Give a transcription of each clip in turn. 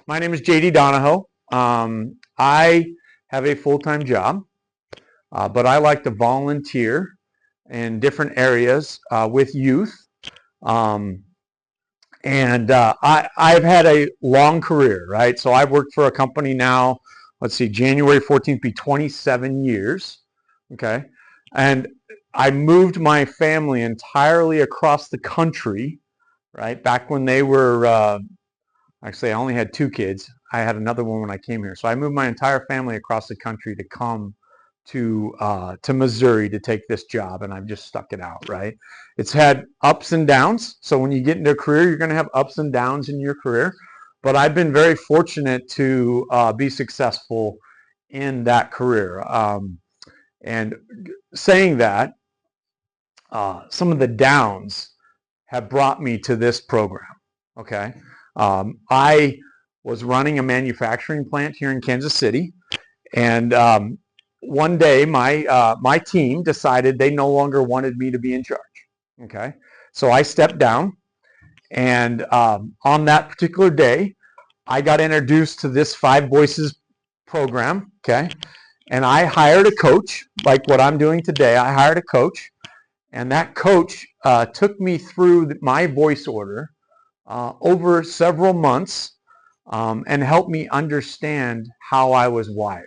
My name is JD Donahoe. I have a full-time job, but I like to volunteer in different areas with youth. Um, I've had a long career, right? So I've worked for a company now, let's see, January 14th be 27 years, okay? And I moved my family entirely across the country, right? Back when they were actually, I only had two kids. I had another one when I came here. So I moved my entire family across the country to come to Missouri to take this job, and I've just stuck it out, right? It's had ups and downs. So when you get into a career, you're going to have ups and downs in your career. But I've been very fortunate to be successful in that career. And saying that, some of the downs have brought me to this program, okay? I was running a manufacturing plant here in Kansas City, and one day my team decided they no longer wanted me to be in charge. Okay, so I stepped down, and on that particular day, I got introduced to this Five Voices program. Okay, and I hired a coach, like what I'm doing today. I hired a coach, and that coach took me through my voice order over several months and helped me understand how I was wired.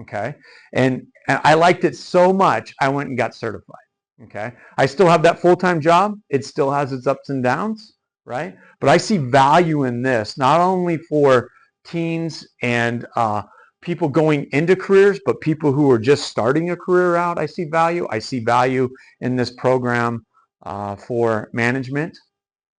Okay, and I liked it so much, I went and got certified. Okay, I still have that full-time job. It still has its ups and downs, right? But I see value in this, not only for teens and people going into careers, but people who are just starting a career out. I see value. I see value in this program for management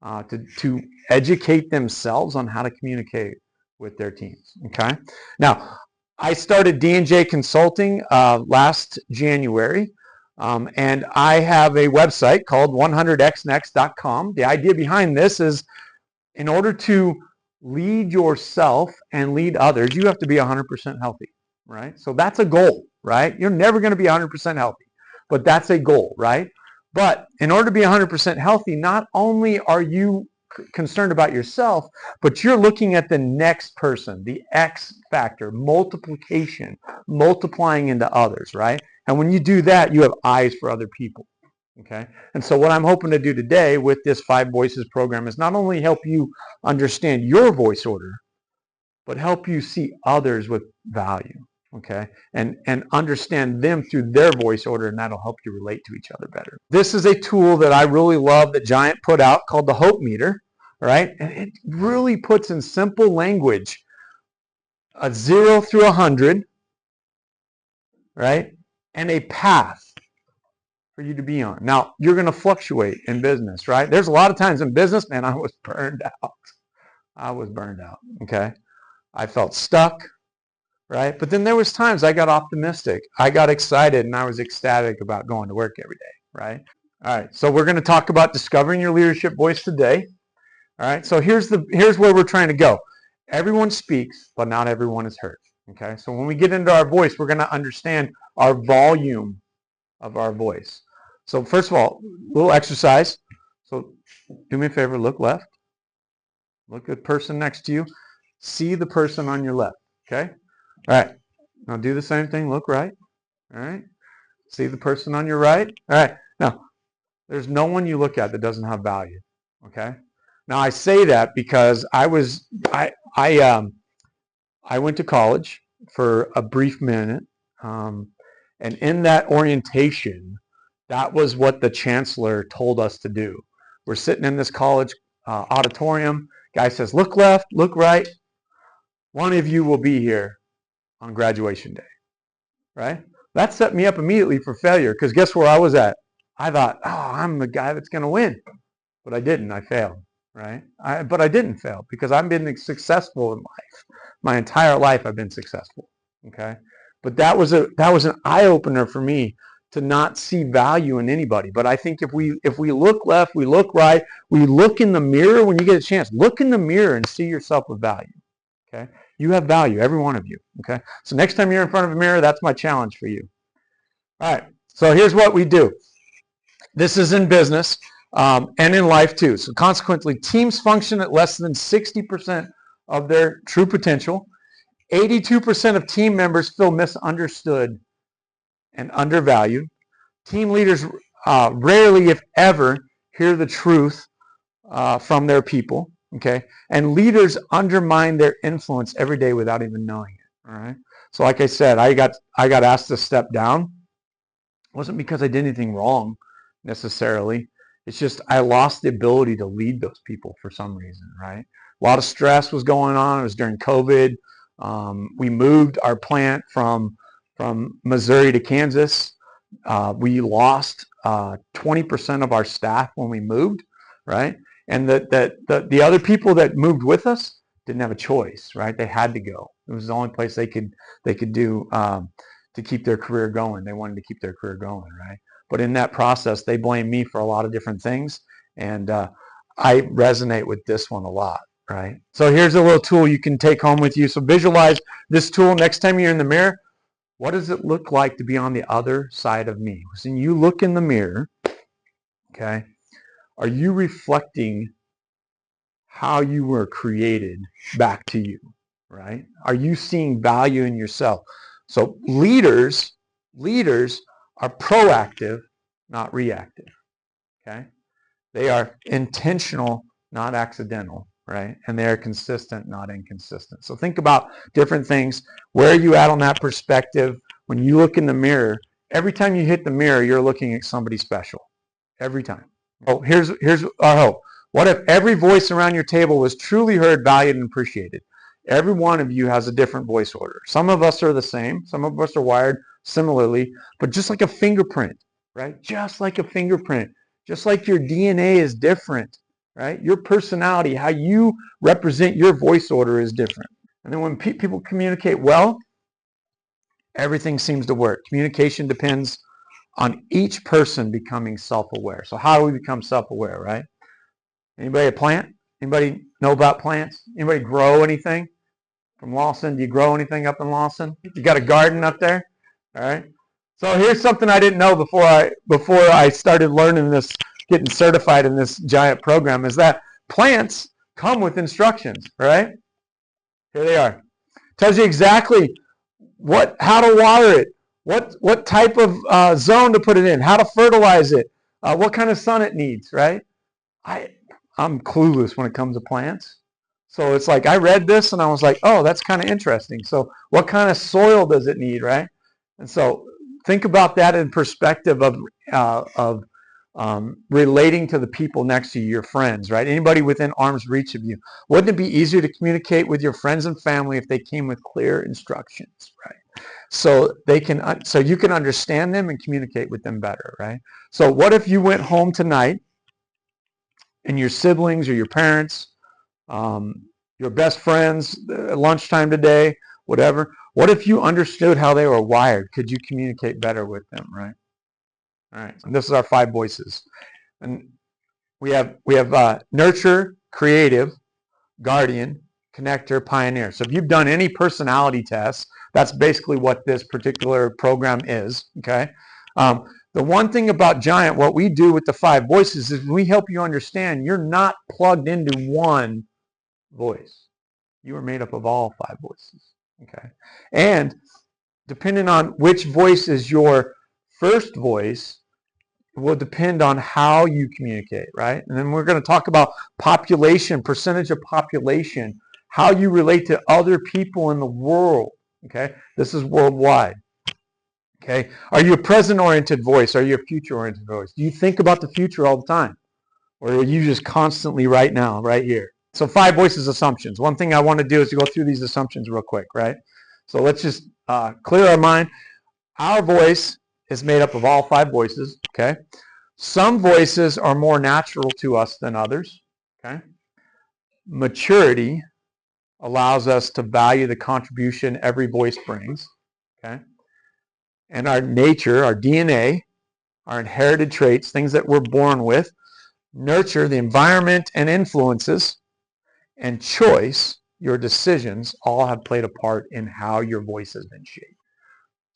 to educate themselves on how to communicate with their teams. Okay. Now, I started D&J Consulting last January, and I have a website called 100xnext.com. The idea behind this is, in order to lead yourself and lead others, you have to be 100% healthy, right? So that's a goal, right? You're never going to be 100% healthy, but that's a goal, right? But in order to be 100% healthy, not only are you concerned about yourself, but you're looking at the next person, the X factor, multiplication, multiplying into others, right? And when you do that, you have eyes for other people, okay? And so what I'm hoping to do today with this Five Voices program is not only help you understand your voice order, but help you see others with value, okay? And understand them through their voice order, and that'll help you relate to each other better. This is a tool that I really love that Giant put out called the Hope Meter, right? And it really puts in simple language a 0 through 100, right? And a path for you to be on. Now, you're going to fluctuate in business, right? There's a lot of times in business, man, I was burned out. I was burned out, okay? I felt stuck, right? But then there was times I got optimistic. I got excited, and I was ecstatic about going to work every day, right? All right, so we're going to talk about discovering your leadership voice today. All right, so here's where we're trying to go. Everyone speaks, but not everyone is heard, okay? So when we get into our voice, we're going to understand our volume of our voice. So first of all, a little exercise. So do me a favor, look left. Look at the person next to you. See the person on your left, okay? All right, now do the same thing, look right. All right, see the person on your right. All right, now there's no one you look at that doesn't have value, okay? Now I say that because I went to college for a brief minute, and in that orientation, that was what the chancellor told us to do. We're sitting in this college auditorium. Guy says, look left, look right. One of you will be here on graduation day, right? That set me up immediately for failure, because guess where I was at? I thought, oh, I'm the guy that's going to win. But I didn't. I failed, right? But I didn't fail, because I've been successful in life. My entire life I've been successful, okay? But that was an eye-opener for me to not see value in anybody. But I think if we look left, we look right, we look in the mirror when you get a chance, look in the mirror and see yourself with value, okay? You have value, every one of you, okay? So next time you're in front of a mirror, that's my challenge for you. All right, so here's what we do. This is in business and in life too. So consequently, teams function at less than 60% of their true potential. 82% of team members feel misunderstood and undervalued. Team leaders rarely, if ever, hear the truth from their people. Okay, and leaders undermine their influence every day without even knowing it. All right. So, like I said, I got asked to step down. It wasn't because I did anything wrong necessarily. It's just I lost the ability to lead those people for some reason. Right. A lot of stress was going on. It was during COVID. We moved our plant from Missouri to Kansas. We lost 20% of our staff when we moved. Right. And the other people that moved with us didn't have a choice, right? They had to go. It was the only place they could do to keep their career going. They wanted to keep their career going, right? But in that process, they blamed me for a lot of different things, and I resonate with this one a lot, right? So here's a little tool you can take home with you. So visualize this tool next time you're in the mirror. What does it look like to be on the other side of me? So when you look in the mirror, okay, are you reflecting how you were created back to you, right? Are you seeing value in yourself? So leaders are proactive, not reactive, okay? They are intentional, not accidental, right? And they are consistent, not inconsistent. So think about different things. Where are you at on that perspective? When you look in the mirror, every time you hit the mirror, you're looking at somebody special. Every time. Oh, here's our hope. What if every voice around your table was truly heard, valued, and appreciated? Every one of you has a different voice order. Some of us are the same. Some of us are wired similarly, but just like a fingerprint, right? Just like a fingerprint. Just like your DNA is different, right? Your personality, how you represent your voice order is different. And then when people communicate well, everything seems to work. Communication depends on each person becoming self-aware. So how do we become self-aware, right? Anybody a plant? Anybody know about plants? Anybody grow anything from Lawson? Do you grow anything up in Lawson? You got a garden up there? All right. So here's something I didn't know before I started learning this, getting certified in this giant program, is that plants come with instructions, right? Here they are. Tells you exactly how to water it, what type of zone to put it in, how to fertilize it, what kind of sun it needs, right? I'm clueless when it comes to plants. So it's like I read this and I was like, oh, that's kind of interesting. So what kind of soil does it need, right? And so think about that in perspective of relating to the people next to you, your friends, right? Anybody within arm's reach of you. Wouldn't it be easier to communicate with your friends and family if they came with clear instructions, right? So you can understand them and communicate with them better, right? So what if you went home tonight and your siblings or your parents, your best friends, lunchtime today, whatever, what if you understood how they were wired? Could you communicate better with them, right? All right, and this is our 5 voices. And we have nurture, creative, guardian, connector, pioneer. So if you've done any personality tests, that's basically what this particular program is, okay? The one thing about Giant, what we do with the 5 voices is we help you understand you're not plugged into one voice. You are made up of all 5 voices, okay? And depending on which voice is your first voice will depend on how you communicate, right? And then we're going to talk about population, percentage of population, how you relate to other people in the world, okay? This is worldwide. Okay, are you a present-oriented voice? Are you a future-oriented voice? Do you think about the future all the time? Or are you just constantly right now, right here? So 5 voices assumptions. One thing I want to do is to go through these assumptions real quick, right? So let's just clear our mind. Our voice is made up of all 5 voices, okay? Some voices are more natural to us than others, okay? Maturity allows us to value the contribution every voice brings, okay? And our nature, our DNA, our inherited traits, things that we're born with, nurture, the environment and influences, and choice, your decisions, all have played a part in how your voice has been shaped.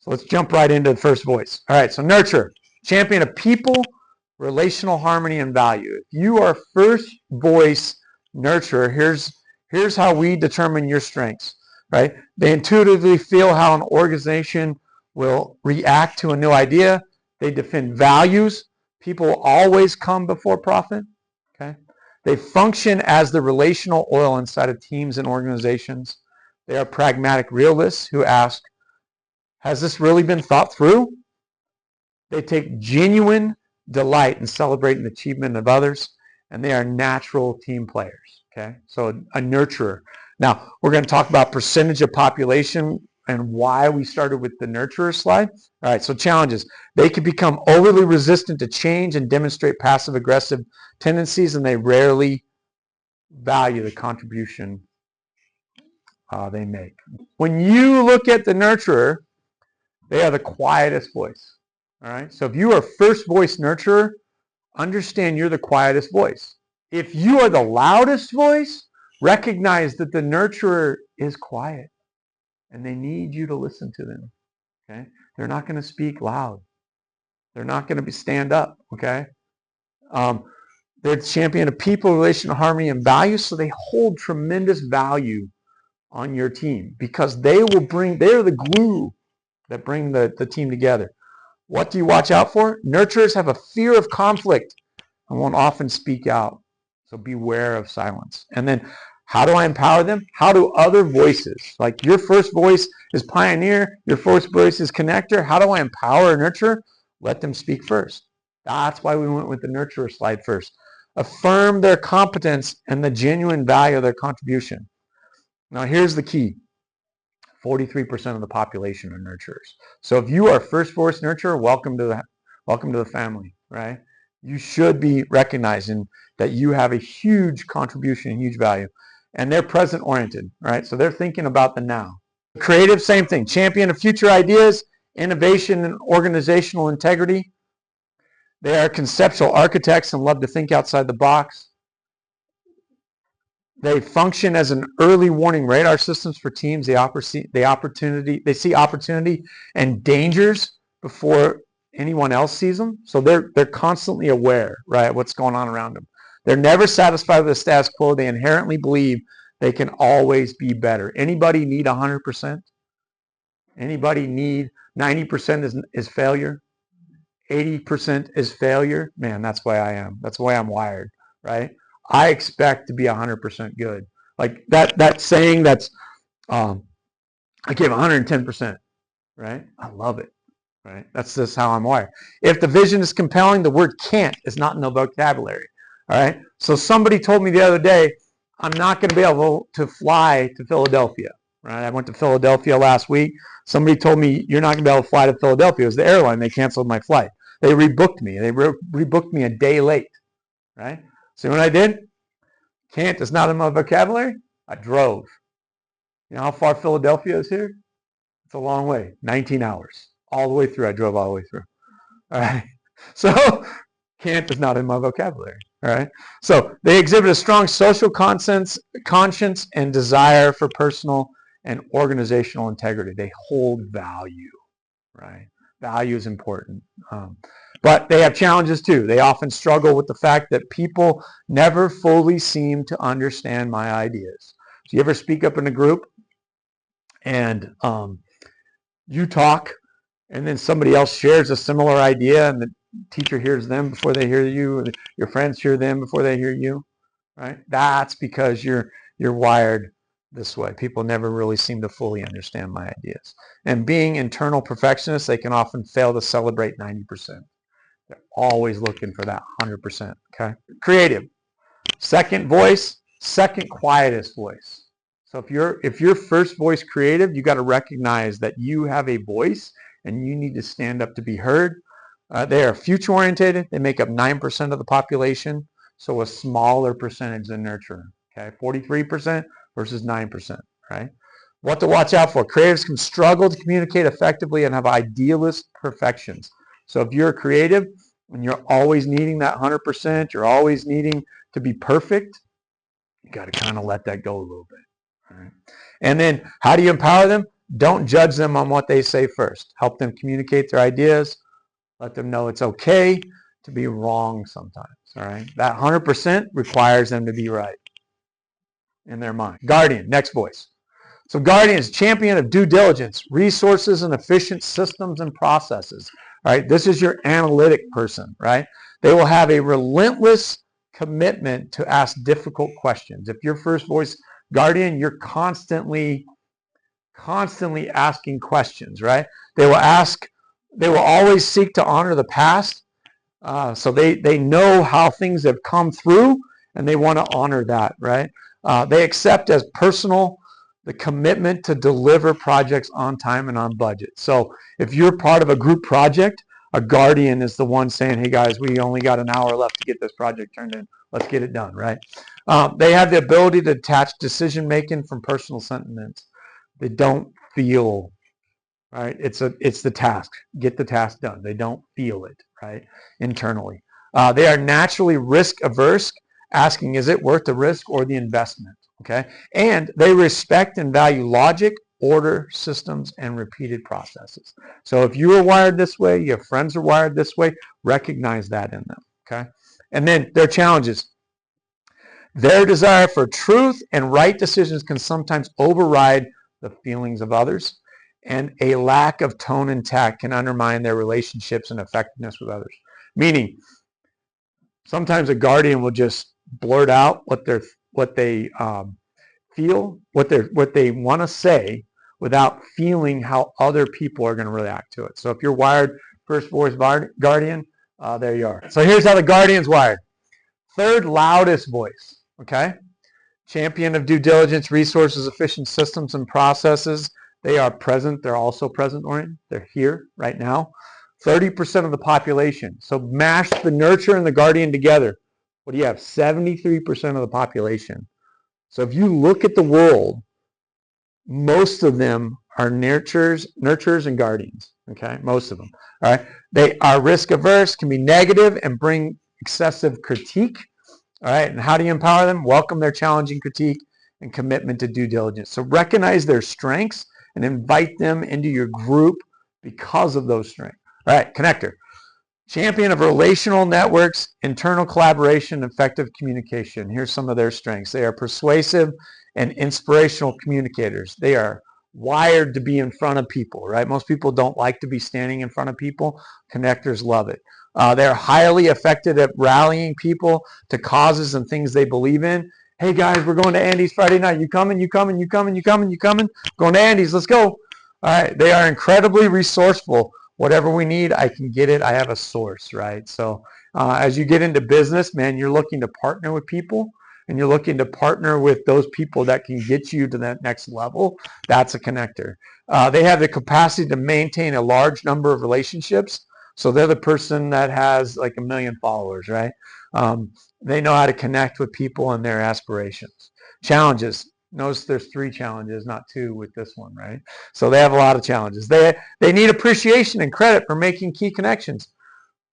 So let's jump right into the first voice. All right, so nurture, champion of people, relational harmony, and value. If you are first voice nurturer, Here's how we determine your strengths, right? They intuitively feel how an organization will react to a new idea. They defend values. People always come before profit, okay? They function as the relational oil inside of teams and organizations. They are pragmatic realists who ask, has this really been thought through? They take genuine delight in celebrating the achievement of others, and they are natural team players, okay? So a nurturer. Now, we're going to talk about percentage of population and why we started with the nurturer slide. All right, so challenges. They can become overly resistant to change and demonstrate passive-aggressive tendencies, and they rarely value the contribution they make. When you look at the nurturer, they are the quietest voice. All right, so if you are first voice nurturer, understand you're the quietest voice. If you are the loudest voice, recognize that the nurturer is quiet and they need you to listen to them. Okay, they're not going to speak loud. They're not going to stand up. Okay, they're the champion of people, relation, harmony, and value. So they hold tremendous value on your team because they're the glue that bring the team together. What do you watch out for? Nurturers have a fear of conflict and won't often speak out. So beware of silence. And then how do I empower them? How do other voices, like your first voice is pioneer, your first voice is connector. How do I empower a nurturer? Let them speak first. That's why we went with the nurturer slide first. Affirm their competence and the genuine value of their contribution. Now here's the key. 43% of the population are nurturers. So if you are first voice nurturer, welcome to the family, right? You should be recognizing that you have a huge contribution, a huge value. And they're present oriented, right? So they're thinking about the now. Creative, same thing. Champion of future ideas, innovation, and organizational integrity. They are conceptual architects and love to think outside the box. They function as an early warning radar systems for teams. They see opportunity and dangers before anyone else sees them. So they're constantly aware, right, what's going on around them. They're never satisfied with the status quo. They inherently believe they can always be better. Anybody need 100%? Anybody need 90% is failure? 80% is failure? Man, that's why I am. That's the way I'm wired, right? I expect to be 100% good. Like that saying that's, I give 110%, right? I love it, right? That's just how I'm wired. If the vision is compelling, the word can't is not in the vocabulary, all right? So somebody told me the other day, I'm not going to be able to fly to Philadelphia, right? I went to Philadelphia last week. Somebody told me, you're not going to be able to fly to Philadelphia. It was the airline. They canceled my flight. They rebooked me. They rebooked me a day late, right? See what I did? Can't is not in my vocabulary. I drove. You know how far Philadelphia is here? It's a long way. 19 hours. All the way through. I drove all the way through. All right. So can't is not in my vocabulary. All right. So they exhibit a strong social conscience and desire for personal and organizational integrity. They hold value. Right. Value is important. But they have challenges too. They often struggle with the fact that people never fully seem to understand my ideas. So you ever speak up in a group and you talk and then somebody else shares a similar idea and the teacher hears them before they hear you, or your friends hear them before they hear you, right? That's because you're wired this way. People never really seem to fully understand my ideas. And being internal perfectionists, they can often fail to celebrate 90%. They're always looking for that 100%, okay? Creative. Second voice, second quietest voice. So if you're first voice creative, you got to recognize that you have a voice and you need to stand up to be heard. They are future oriented. They make up 9% of the population, so a smaller percentage than nurturer, okay? 43% versus 9%, right? What to watch out for. Creatives can struggle to communicate effectively and have idealist perfections. So if you're a creative and you're always needing that 100%, you're always needing to be perfect, you got to kind of let that go a little bit. All right? And then how do you empower them? Don't judge them on what they say first. Help them communicate their ideas. Let them know it's okay to be wrong sometimes. All right? That 100% requires them to be right. in their mind. Guardian, next voice. So guardian is champion of due diligence, resources, and efficient systems and processes. Right? This is your analytic person, right? They will have a relentless commitment to ask difficult questions. If you're first voice guardian, you're constantly asking questions, right? They will always seek to honor the past. So they know how things have come through, and they want to honor that, right? They accept as personal the commitment to deliver projects on time and on budget. So if you're part of a group project, a guardian is the one saying, hey guys, we only got an hour left to get this project turned in. Let's get it done, right? They have the ability to detach decision making from personal sentiments. They don't feel, right? It's the task. Get the task done. They don't feel it, right? Internally. They are naturally risk averse, asking, is it worth the risk or the investment? Okay. And they respect and value logic, order, systems, and repeated processes. So if you are wired this way, your friends are wired this way, recognize that in them. Okay. And then their challenges. Their desire for truth and right decisions can sometimes override the feelings of others, and a lack of tone and tact can undermine their relationships and effectiveness with others. Meaning, sometimes a guardian will just blurt out what they feel, what they want to say, without feeling how other people are going to react to it. So if you're wired first voice guardian, there you are. So here's how the guardian's wired. Third loudest voice, okay? Champion of due diligence, resources, efficient systems, and processes. They are present. They're also present-oriented. They're here right now. 30% of the population. So mash the nurture and the guardian together. What do you have? 73% of the population. So if you look at the world, most of them are nurturers and guardians. Okay, most of them. All right. They are risk averse, can be negative, and bring excessive critique. All right. And how do you empower them? Welcome their challenging critique and commitment to due diligence. So recognize their strengths and invite them into your group because of those strengths. All right. Connector. Champion of relational networks, internal collaboration, effective communication. Here's some of their strengths. They are persuasive and inspirational communicators. They are wired to be in front of people, right? Most people don't like to be standing in front of people. Connectors love it. They're highly effective at rallying people to causes and things they believe in. Hey guys, we're going to Andy's Friday night. You coming? You coming? You coming? You coming? You coming? Going to Andy's. Let's go. All right. They are incredibly resourceful. Whatever we need, I can get it. I have a source, right? So as you get into business, man, you're looking to partner with people, and you're looking to partner with those people that can get you to that next level. That's a connector. They have the capacity to maintain a large number of relationships. So they're the person that has like 1 million followers, right? They know how to connect with people and their aspirations. Challenges. Notice there's 3 challenges, not 2 with this one, right? So they have a lot of challenges. They need appreciation and credit for making key connections.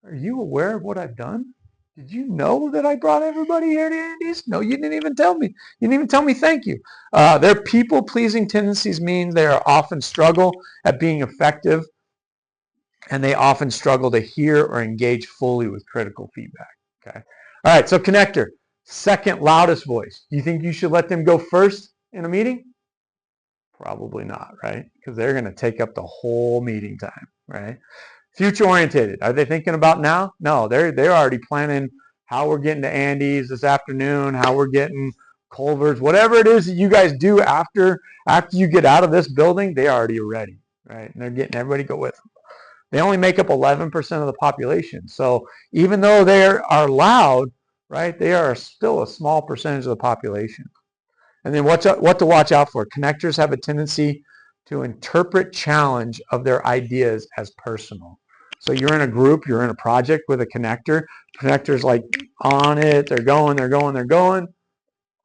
Are you aware of what I've done? Did you know that I brought everybody here to Andy's? No, you didn't even tell me. You didn't even tell me thank you. Their people-pleasing tendencies mean they are often struggle at being effective, and they often struggle to hear or engage fully with critical feedback. Okay. All right, so connector. Second loudest voice. Do you think you should let them go first in a meeting? Probably not, right? Because they're going to take up the whole meeting time, right? Future oriented. Are they thinking about now? No, they're already planning how we're getting to Andy's this afternoon, how we're getting Culver's, whatever it is that you guys do after you get out of this building, they already are ready, right? And they're getting everybody to go with them. They only make up 11% of the population. So even though they are loud, right, they are still a small percentage of the population. And then what to watch out for. Connectors have a tendency to interpret challenge of their ideas as personal. So you're in a group, you're in a project with a connector. Connector's like on it, they're going.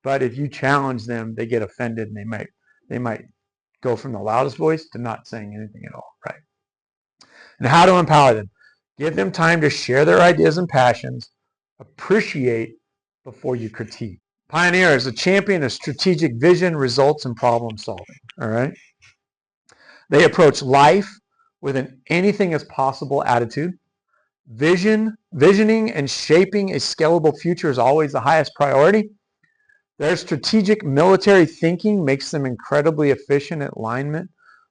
But if you challenge them, they get offended, and they might go from the loudest voice to not saying anything at all, right? And how to empower them. Give them time to share their ideas and passions. Appreciate before you critique. Pioneer is a champion of strategic vision, results, and problem solving. All right. They approach life with an anything is possible attitude. Visioning and shaping a scalable future is always the highest priority. Their strategic military thinking makes them incredibly efficient at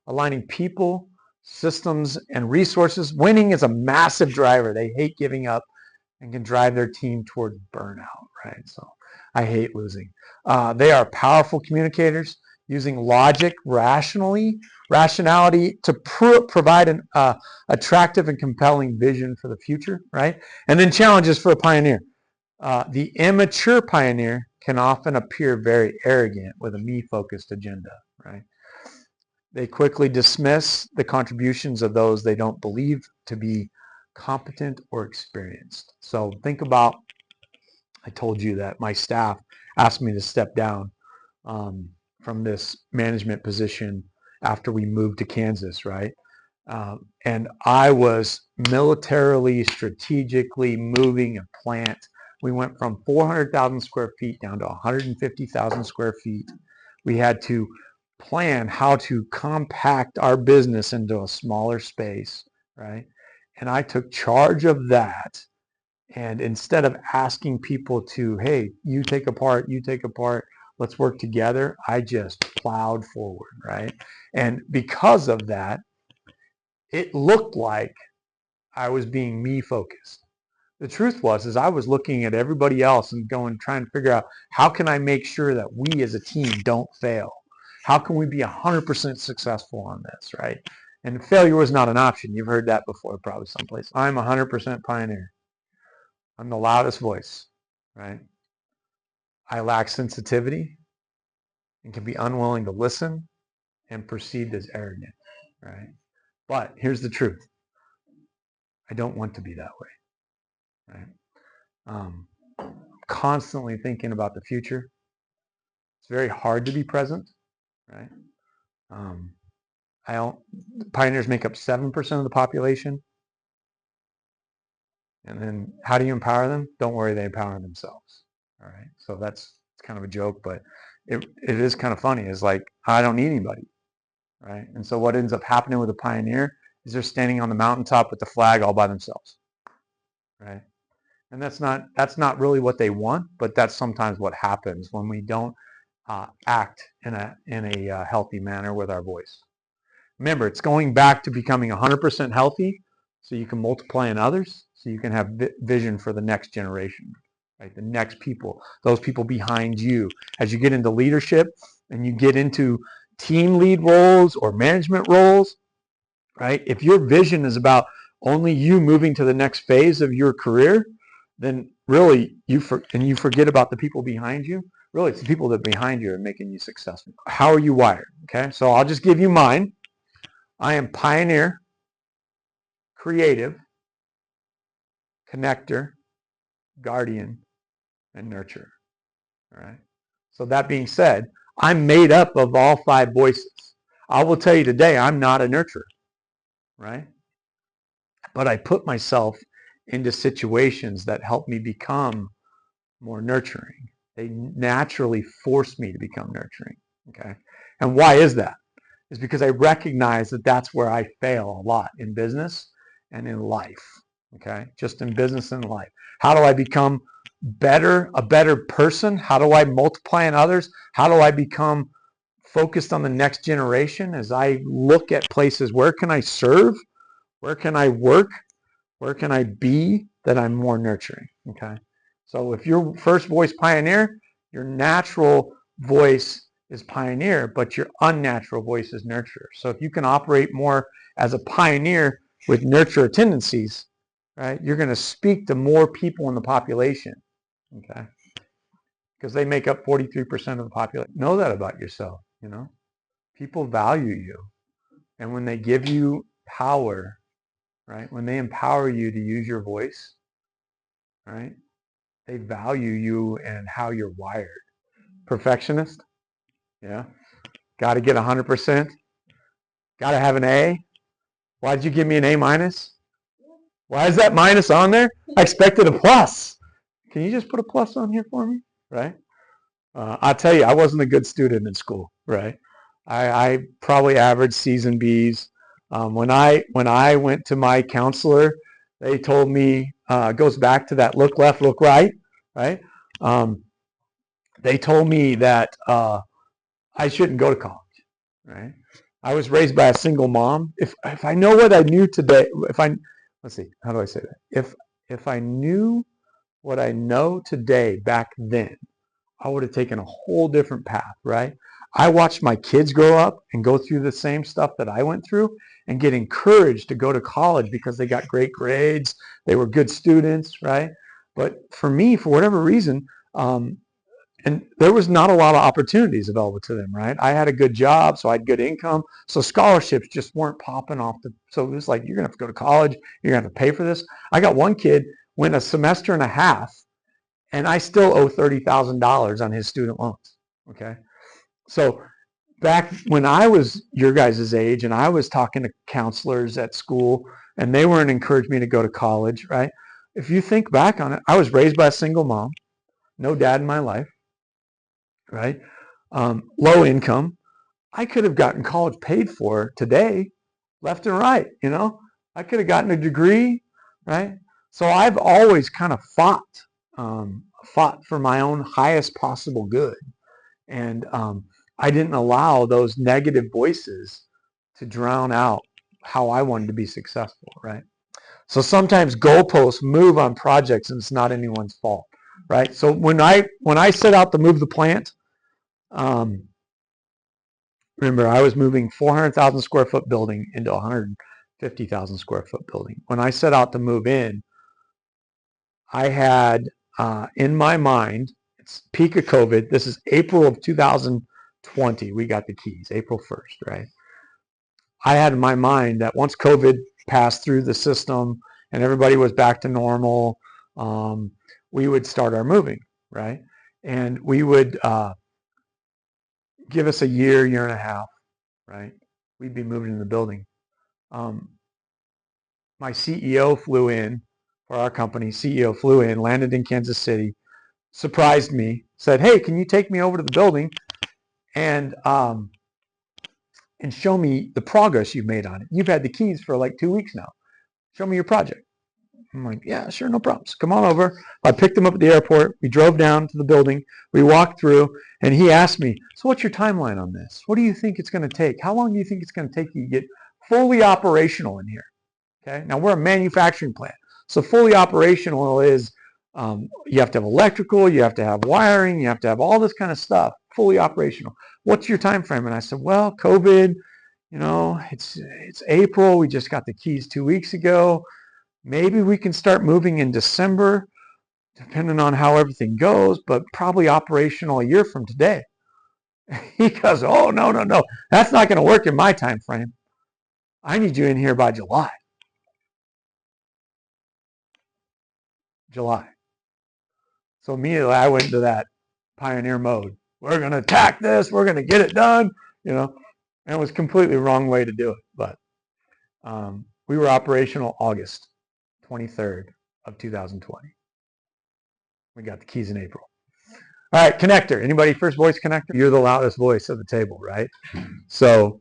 aligning people, systems, and resources. Winning is a massive driver. They hate giving up and can drive their team toward burnout, right? So I hate losing. They are powerful communicators using logic, rationality to provide an attractive and compelling vision for the future, right? And then challenges for a pioneer. The immature pioneer can often appear very arrogant with a me-focused agenda, right? They quickly dismiss the contributions of those they don't believe to be competent or experienced. So think about, I told you that my staff asked me to step down from this management position after we moved to Kansas, right? And I was militarily, strategically moving a plant. We went from 400,000 square feet down to 150,000 square feet. We had to plan how to compact our business into a smaller space, right? And I took charge of that. And instead of asking people to, hey, you take a part, let's work together, I just plowed forward, right? And because of that, it looked like I was being me focused. The truth is I was looking at everybody else and trying to figure out, how can I make sure that we as a team don't fail? How can we be 100% successful on this, right? And failure was not an option. You've heard that before, probably someplace. I'm 100% pioneer. I'm the loudest voice, right? I lack sensitivity and can be unwilling to listen and perceived as arrogant, right? But here's the truth. I don't want to be that way, right? Constantly thinking about the future. It's very hard to be present, right? Pioneers make up 7% of the population. And then how do you empower them? Don't worry, they empower themselves. All right. So it's kind of a joke, but it is kind of funny. It's like, I don't need anybody. Right. And so what ends up happening with a pioneer is they're standing on the mountaintop with the flag all by themselves. Right. And that's not really what they want, but that's sometimes what happens when we don't act in a healthy manner with our voice. Remember, it's going back to becoming 100% healthy so you can multiply in others, so you can have vision for the next generation, right? The next people, those people behind you. As you get into leadership and you get into team lead roles or management roles, right? If your vision is about only you moving to the next phase of your career, then really you forget about the people behind you. Really, it's the people that are behind you are making you successful. How are you wired? Okay, so I'll just give you mine. I am pioneer, creative, connector, guardian, and nurturer. All right. So that being said, I'm made up of all 5 voices. I will tell you today, I'm not a nurturer, right? But I put myself into situations that help me become more nurturing. They naturally force me to become nurturing. Okay. And why is that? Is because I recognize that that's where I fail a lot in business and in life, okay? Just in business and life. How do I become a better person? How do I multiply in others? How do I become focused on the next generation as I look at places, where can I serve? Where can I work? Where can I be that I'm more nurturing, okay? So if your first voice pioneer, your natural voice is pioneer, but your unnatural voice is nurturer. So if you can operate more as a pioneer with nurturer tendencies, right, you're going to speak to more people in the population, okay? Because they make up 43% of the population. Know that about yourself, you know? People value you. And when they give you power, right, when they empower you to use your voice, right, they value you and how you're wired. Perfectionist? Yeah. Got to get 100%. Got to have an A. Why did you give me an A minus? Why is that minus on there? I expected a plus. Can you just put a plus on here for me? Right? I'll tell you, I wasn't a good student in school. Right? I probably averaged C's and B's. When I went to my counselor, they told me, it goes back to that look left, look right. Right? they told me that I shouldn't go to college, right? I was raised by a single mom. If I know what I knew today, let's see, how do I say that? If I knew what I know today back then, I would have taken a whole different path, right? I watched my kids grow up and go through the same stuff that I went through and get encouraged to go to college because they got great grades, they were good students, right? But for me, for whatever reason, and there was not a lot of opportunities available to them, right? I had a good job, so I had good income. So scholarships just weren't popping off. So it was like, you're going to have to go to college. You're going to have to pay for this. I got one kid went a semester and a half, and I still owe $30,000 on his student loans, okay? So back when I was your guys' age and I was talking to counselors at school and they weren't encouraging me to go to college, right? If you think back on it, I was raised by a single mom, no dad in my life, right? Low income. I could have gotten college paid for today, left and right, you know? I could have gotten a degree, right? So I've always kind of fought for my own highest possible good. And I didn't allow those negative voices to drown out how I wanted to be successful, right? So sometimes goalposts move on projects and it's not anyone's fault, right? So when I set out to move the plant, remember I was moving 400,000 square foot building into 150,000 square foot building. When I set out to move in, I had in my mind, it's peak of COVID. This is April of 2020. We got the keys, April 1st, right? I had in my mind that once COVID passed through the system and everybody was back to normal, we would start our moving, right? And we would give us a year and a half, right? We'd be moving in the building. My CEO flew in for our company. CEO flew in, landed in Kansas City, surprised me, said, "Hey, can you take me over to the building and show me the progress you've made on it? You've had the keys for like 2 weeks now. Show me your project." I'm like, "Yeah, sure, no problems. Come on over." I picked him up at the airport. We drove down to the building. We walked through, and he asked me, "So what's your timeline on this? What do you think it's going to take? How long do you think it's going to take you to get fully operational in here?" Okay. Now we're a manufacturing plant, so fully operational is you have to have electrical, you have to have wiring, you have to have all this kind of stuff. Fully operational. What's your time frame? And I said, "Well, COVID, you know, it's April. We just got the keys 2 weeks ago. Maybe we can start moving in December, depending on how everything goes, but probably operational a year from today." He goes, "Oh, no, no, no. That's not going to work in my time frame. I need you in here by July." July. So immediately I went into that pioneer mode. We're going to attack this. We're going to get it done, you know. And it was completely wrong way to do it. But we were operational August 23rd of 2020. We got the keys in April. All right, connector. Anybody first voice connector? You're the loudest voice at the table, right? So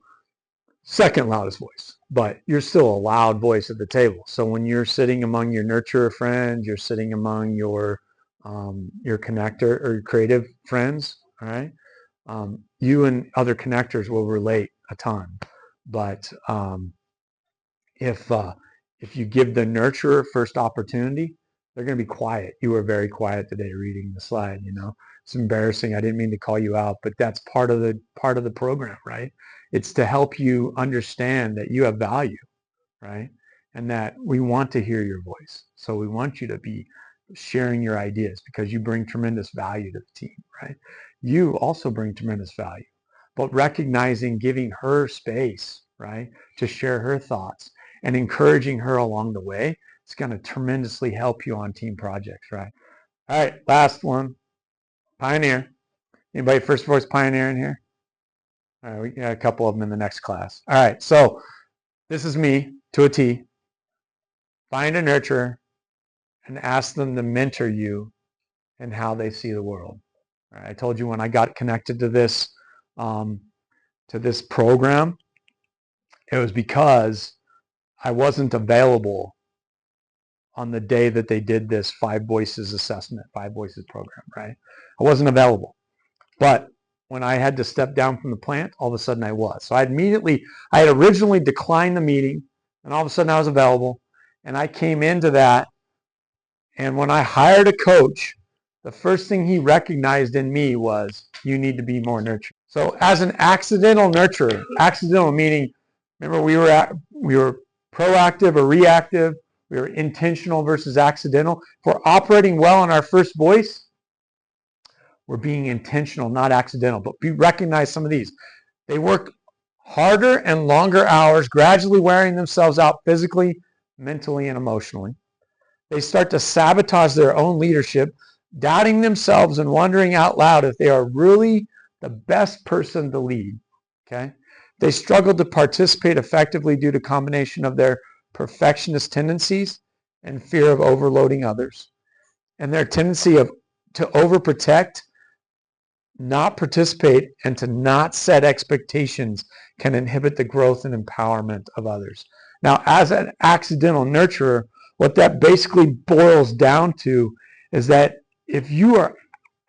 second loudest voice, but you're still a loud voice at the table. So when you're sitting among your nurturer friends, you're sitting among your connector or creative friends, all right? You and other connectors will relate a ton, but if you give the nurturer first opportunity, they're going to be quiet. You were very quiet today reading the slide, you know. It's embarrassing. I didn't mean to call you out, but that's part of the program, right? It's to help you understand that you have value, right? And that we want to hear your voice. So we want you to be sharing your ideas because you bring tremendous value to the team, right? You also bring tremendous value, but recognizing, giving her space, right, to share her thoughts and encouraging her along the way, it's going to tremendously help you on team projects, right? All right, last one, pioneer. Anybody first voice pioneer in here? All right, we got a couple of them in the next class. All right, so this is me to a T. Find a nurturer and ask them to mentor you in how they see the world. All right, I told you when I got connected to this program, it was because I wasn't available on the day that they did this 5 voices assessment, 5 voices program, right? I wasn't available. But when I had to step down from the plant, all of a sudden I was. So I had originally declined the meeting, and all of a sudden I was available. And I came into that, and when I hired a coach, the first thing he recognized in me was, you need to be more nurturing. So as an accidental nurturer, accidental meaning, remember we were proactive or reactive, we were intentional versus accidental. If we're operating well in our first voice, we're being intentional, not accidental. But we recognize some of these. They work harder and longer hours, gradually wearing themselves out physically, mentally, and emotionally. They start to sabotage their own leadership, doubting themselves and wondering out loud if they are really the best person to lead. Okay? They struggle to participate effectively due to a combination of their perfectionist tendencies and fear of overloading others, and their tendency to overprotect, not participate, and to not set expectations can inhibit the growth and empowerment of others. Now, as an accidental nurturer, what that basically boils down to is that if you are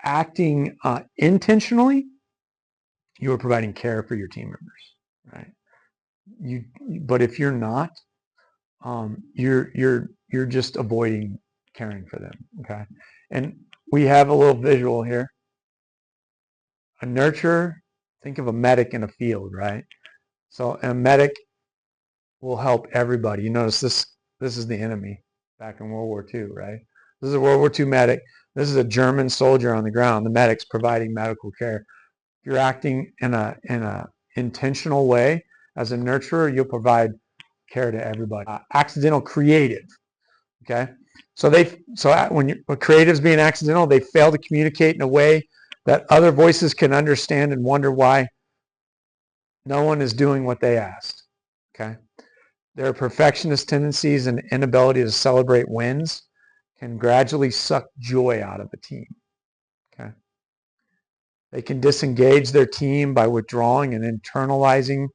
acting intentionally, you are providing care for your team members, right? But if you're not, you're just avoiding caring for them. Okay, and we have a little visual here. A nurturer, think of a medic in a field, right? So a medic will help everybody. You notice this is the enemy back in World War II, right? This is a World War II medic. This is a German soldier on the ground. The medic's providing medical care. If you're acting in a intentional way as a nurturer, you'll provide care to everybody. Accidental creative, okay? So when creatives being accidental, they fail to communicate in a way that other voices can understand and wonder why no one is doing what they asked, okay? Their perfectionist tendencies and inability to celebrate wins can gradually suck joy out of a team, okay? They can disengage their team by withdrawing and internalizing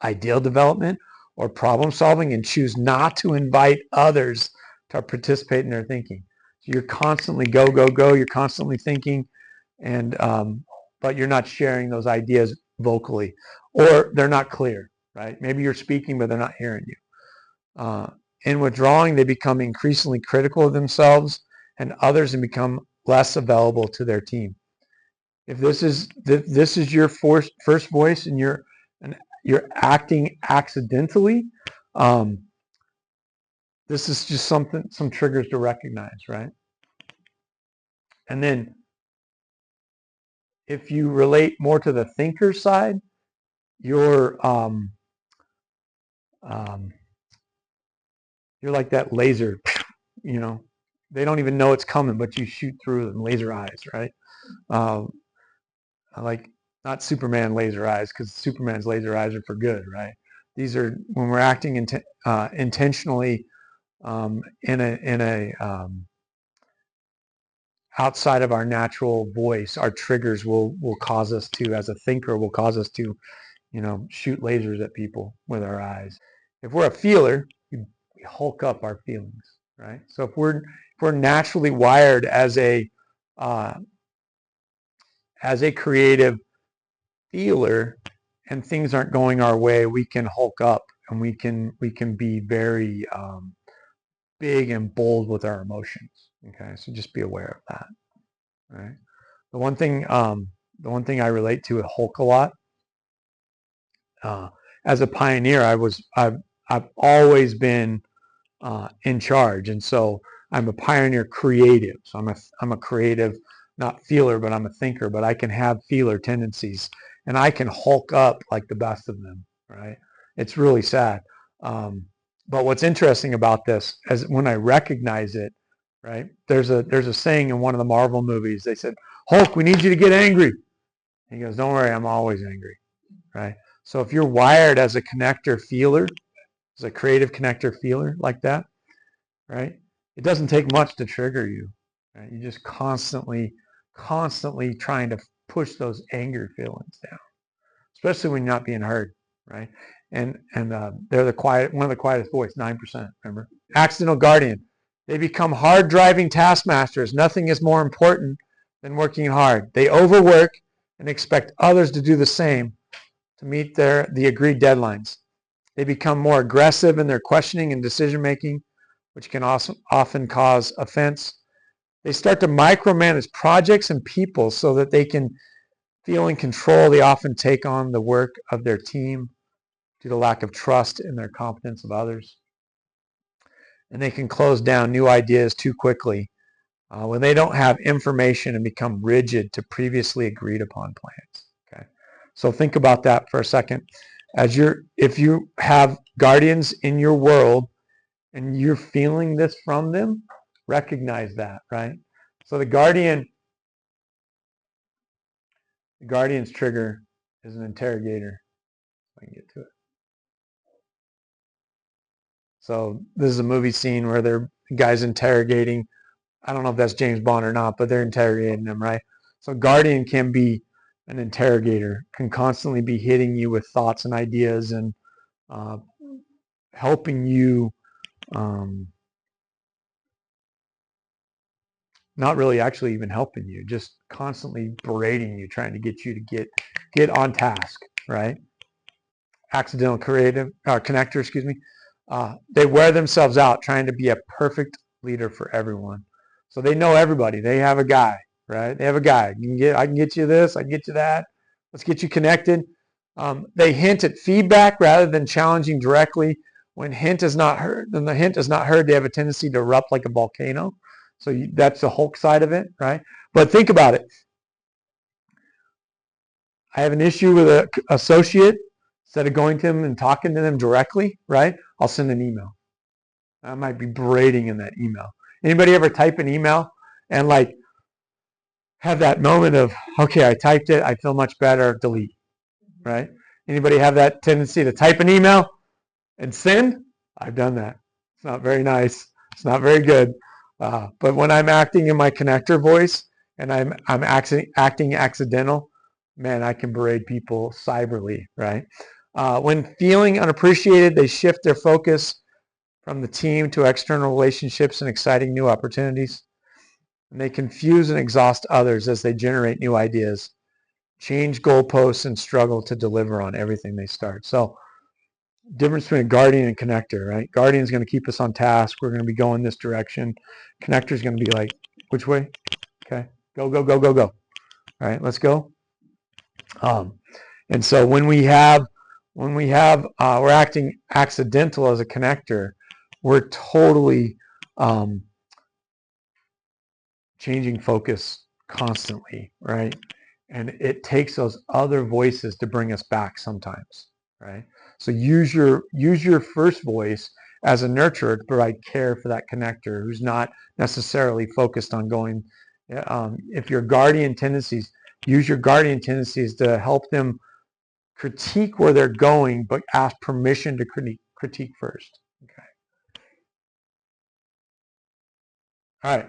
ideal development or problem solving and choose not to invite others to participate in their thinking. So you're constantly go, go, go. You're constantly thinking, and but you're not sharing those ideas vocally, or they're not clear, right? Maybe you're speaking, but they're not hearing you. In withdrawing, they become increasingly critical of themselves and others and become less available to their team. If this is your first voice and you're acting accidentally, this is just some triggers to recognize, right? And then if you relate more to the thinker side, you're like that laser, you know, they don't even know it's coming, but you shoot through them, laser eyes, right? Like not Superman laser eyes, because Superman's laser eyes are for good, right? These are when we're acting intentionally in a outside of our natural voice. Our triggers will cause us to, as a thinker, will cause us to, you know, shoot lasers at people with our eyes. If we're a feeler, we hulk up our feelings, right? So if we're naturally wired as a creative feeler and things aren't going our way, we can hulk up and we can be very big and bold with our emotions. Okay, so just be aware of that. Right. The one thing I relate to at Hulk a lot. As a pioneer, I've always been in charge, and so I'm a pioneer creative. So I'm a creative, not feeler, but I'm a thinker. But I can have feeler tendencies, and I can hulk up like the best of them. Right? It's really sad. But what's interesting about this is when I recognize it, right? There's a saying in one of the Marvel movies. They said, "Hulk, we need you to get angry." And he goes, "Don't worry, I'm always angry." Right? So if you're wired as a connector feeler, as a creative connector feeler like that, right? It doesn't take much to trigger you. Right? You're just constantly trying to push those anger feelings down, especially when you're not being heard, right? And they're one of the quietest voice, 9%. Remember, accidental guardian. They become hard driving taskmasters. Nothing is more important than working hard. They overwork and expect others to do the same to meet the agreed deadlines. They become more aggressive in their questioning and decision making, which can also often cause offense. They start to micromanage projects and people so that they can feel in control. They often take on the work of their team due to lack of trust in their competence of others. And they can close down new ideas too quickly when they don't have information and become rigid to previously agreed upon plans. Okay, so think about that for a second. If you have guardians in your world and you're feeling this from them, recognize that, right? So the guardian's trigger is an interrogator. If I can get to it. So this is a movie scene where the guy's interrogating. I don't know if that's James Bond or not, but they're interrogating him, right? So guardian can be an interrogator, can constantly be hitting you with thoughts and ideas and helping you, not really actually even helping you, just constantly berating you, trying to get you to get on task, right? Accidental connector, excuse me. They wear themselves out trying to be a perfect leader for everyone. So they know everybody. They have a guy, right? They have a guy. I can get you this. I can get you that. Let's get you connected. They hint at feedback rather than challenging directly. When the hint is not heard, they have a tendency to erupt like a volcano. So that's the Hulk side of it, right? But think about it. I have an issue with an associate. Instead of going to them and talking to them directly, right? I'll send an email. I might be berating in that email. Anybody ever type an email and like have that moment of, okay, I typed it, I feel much better, delete, right? Anybody have that tendency to type an email and send? I've done that. It's not very nice. It's not very good. But when I'm acting in my connector voice and I'm acting accidental, man, I can berate people cyberly, right? When feeling unappreciated, they shift their focus from the team to external relationships and exciting new opportunities. And they confuse and exhaust others as they generate new ideas, change goalposts, and struggle to deliver on everything they start. So, difference between a guardian and connector, right? Guardian is going to keep us on task. We're going to be going this direction. Connector is going to be like, which way? Okay, go, go, go, go, go. All right, let's go. And so when we're acting accidental as a connector, we're totally changing focus constantly, right? And it takes those other voices to bring us back sometimes, right? So use your first voice as a nurturer to provide care for that connector who's not necessarily focused on going. If your guardian tendencies, use your guardian tendencies to help them critique where they're going, but ask permission to critique first. Okay. All right.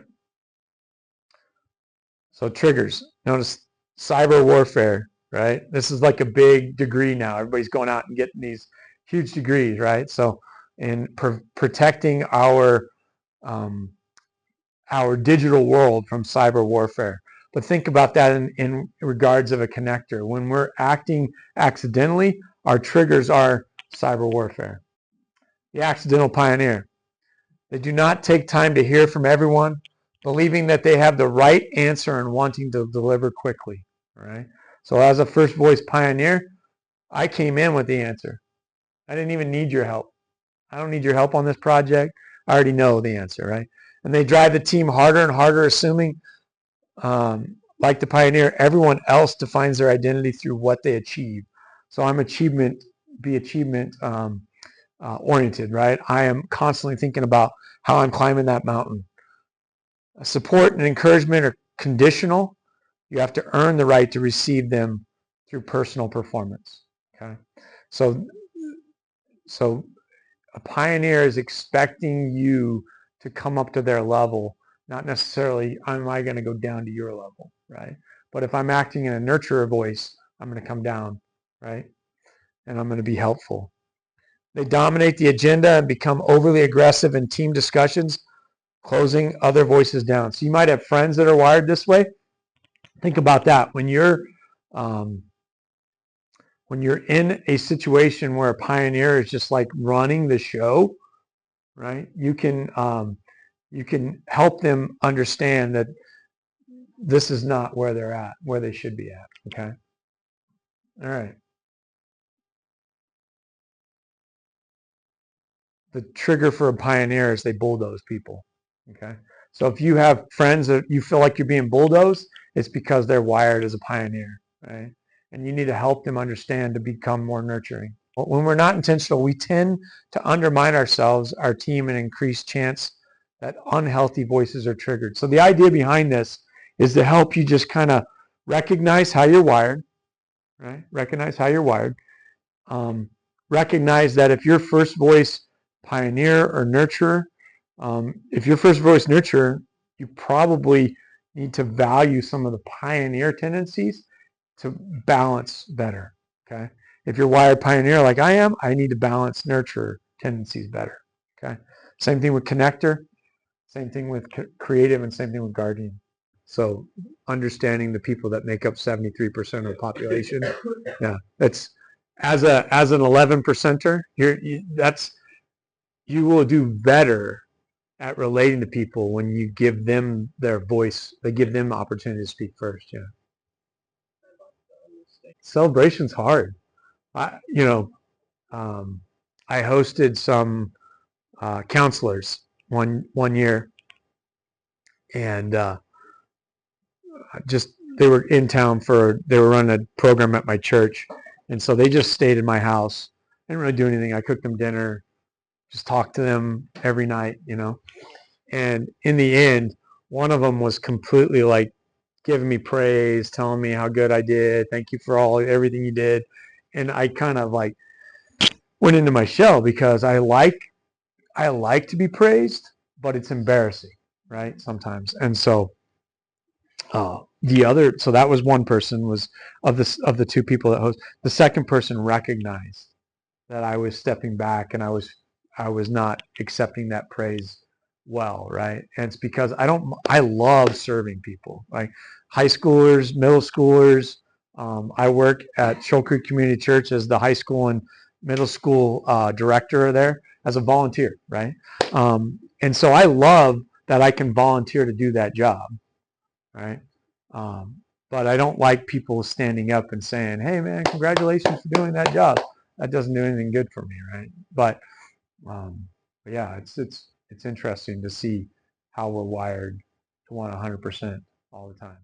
So triggers. Notice cyber warfare, right? This is like a big degree now. Everybody's going out and getting these huge degrees, right? So in protecting our digital world from cyber warfare. But think about that in regards of a connector. When we're acting accidentally, our triggers are cyber warfare. The accidental pioneer. They do not take time to hear from everyone, believing that they have the right answer and wanting to deliver quickly. All right. So as a first voice pioneer, I came in with the answer. I didn't even need your help. I don't need your help on this project. I already know the answer, right? And they drive the team harder and harder, assuming, like the pioneer, everyone else defines their identity through what they achieve. So I'm achievement oriented, right? I am constantly thinking about how I'm climbing that mountain. Support and encouragement are conditional. You have to earn the right to receive them through personal performance. Okay, so a pioneer is expecting you to come up to their level, not necessarily am I going to go down to your level, right? But if I'm acting in a nurturer voice, I'm going to come down, right? And I'm going to be helpful. They dominate the agenda and become overly aggressive in team discussions, closing other voices down. So you might have friends that are wired this way, Think about that um, when you're in a situation where a pioneer is just like running the show, right? You can help them understand that this is not where they're at, where they should be at. Okay. All right. The trigger for a pioneer is they bulldoze people. Okay. So if you have friends that you feel like you're being bulldozed, it's because they're wired as a pioneer, right? And you need to help them understand to become more nurturing. When we're not intentional, we tend to undermine ourselves, our team, and increase chance that unhealthy voices are triggered. So the idea behind this is to help you just kind of recognize how you're wired, right? Recognize how you're wired. Um, Recognize that if your first voice pioneer or nurturer, if your first voice nurturer, you probably need to value some of the pioneer tendencies to balance better. Okay. If you're wired pioneer like I am, I need to balance nurturer tendencies better. Okay. Same thing with connector, same thing with creative, and same thing with guardian. So understanding the people that make up 73% of the population, yeah, that's as an 11 percenter, you will do better at relating to people when you give them their voice. They give them the opportunity to speak first. Yeah, celebration's hard. I you know I hosted some counselors one year, and just they were in town they were running a program at my church, and so they just stayed in my house. I didn't really do anything. I cooked them dinner, just talked to them every night, and in the end, one of them was completely like giving me praise, telling me how good I did, thank you for everything you did. And I kind of like went into my shell because I like to be praised, but it's embarrassing, right? Sometimes. And so so that was one person, was of the two people that host. The second person recognized that I was stepping back, and I was not accepting that praise well, right? And it's because I love serving people, like high schoolers, middle schoolers. I work at Shoal Creek Community Church as the high school and middle school director there as a volunteer, right? And so I love that I can volunteer to do that job, right? Um, but I don't like people standing up and saying, "Hey, man, congratulations for doing that job." That doesn't do anything good for me, right? Um, but yeah, it's interesting to see how we're wired to want 100% all the time.